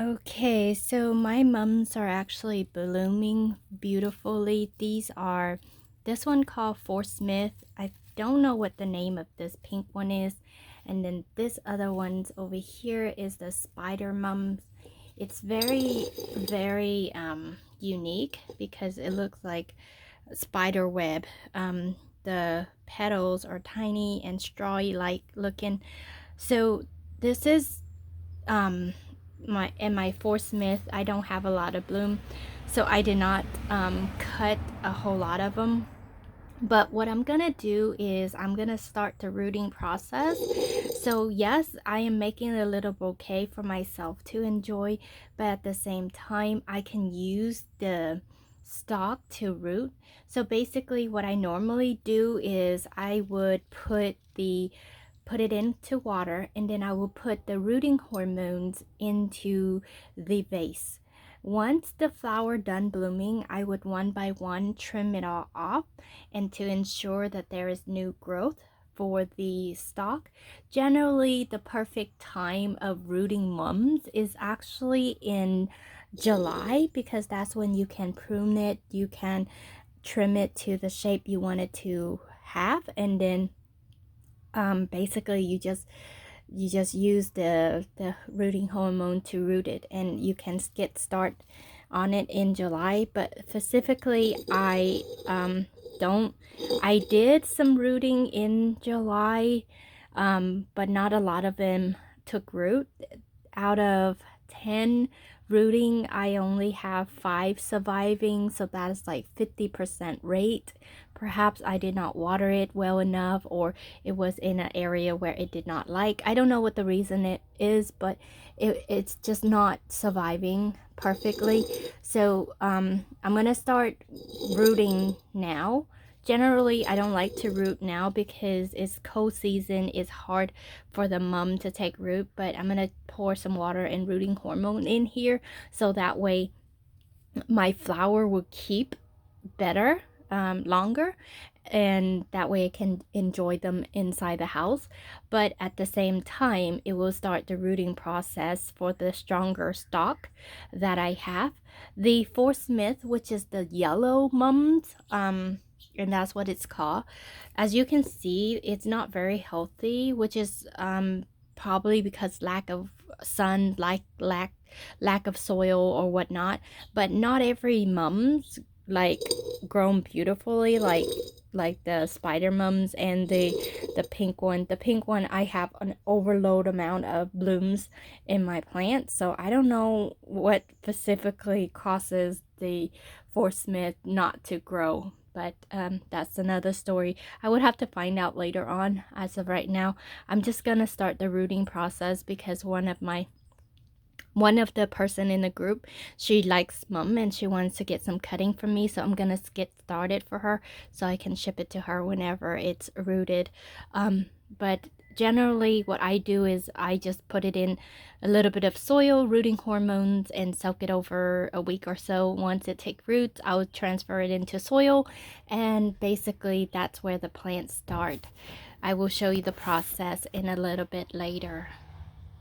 Okay, so my mums are actually blooming beautifully. This one called Force Smith. I don't know what the name of this pink one is. And then this other one's over here is the Spider Mums. It's very unique because it looks like a spider web. The petals are tiny and strawy like looking. So this is um my Force Smith. I don't have a lot of bloom, so I did not cut a whole lot of them. But what I'm gonna do is I'm gonna start the rooting process. So yes, I am making a little bouquet for myself to enjoy, but at the same time I can use the stalk to root. So basically what I normally do is I would put it into water, and then I will put the rooting hormones into the vase. Once the flower done blooming, I would one by one trim it all off, and to ensure that there is new growth for the stalk. Generally, the perfect time of rooting mums is actually in July, because that's when you can prune it, you can trim it to the shape you want it to have, and then basically you just use the rooting hormone to root it, and you can get start on it in July. But specifically don't I did some rooting in July, but not a lot of them took root. Out of 10 rooting, I only have 5 surviving, so that is like 50% rate. Perhaps I did not water it well enough, or it was in an area where it did not like. I don't know what the reason it is, but it's just not surviving perfectly. So I'm gonna start rooting now. Generally, I don't like to root now because it's cold season. It's hard for the mum to take root, but I'm gonna pour some water and rooting hormone in here, so that way my flower will keep better, longer, and that way I can enjoy them inside the house. But at the same time, it will start the rooting process for the stronger stock that I have. The Force Smith, which is the yellow mums, and that's what it's called. As you can see, it's not very healthy, which is probably because lack of sun, like lack of soil or whatnot. But not every mums like grown beautifully like the spider mums and the pink one. The pink one, I have an overload amount of blooms in my plant, so I don't know what specifically causes the Force Smith not to grow. But that's another story. I would have to find out later on. As of right now, I'm just gonna start the rooting process because one of the person in the group, she likes mum and she wants to get some cutting from me, so I'm gonna get started for her so I can ship it to her whenever it's rooted. But generally what I do is I just put it in a little bit of soil, rooting hormones, and soak it over a week or so. Once it takes roots, I'll transfer it into soil, and basically that's where the plants start. I will show you the process in a little bit later.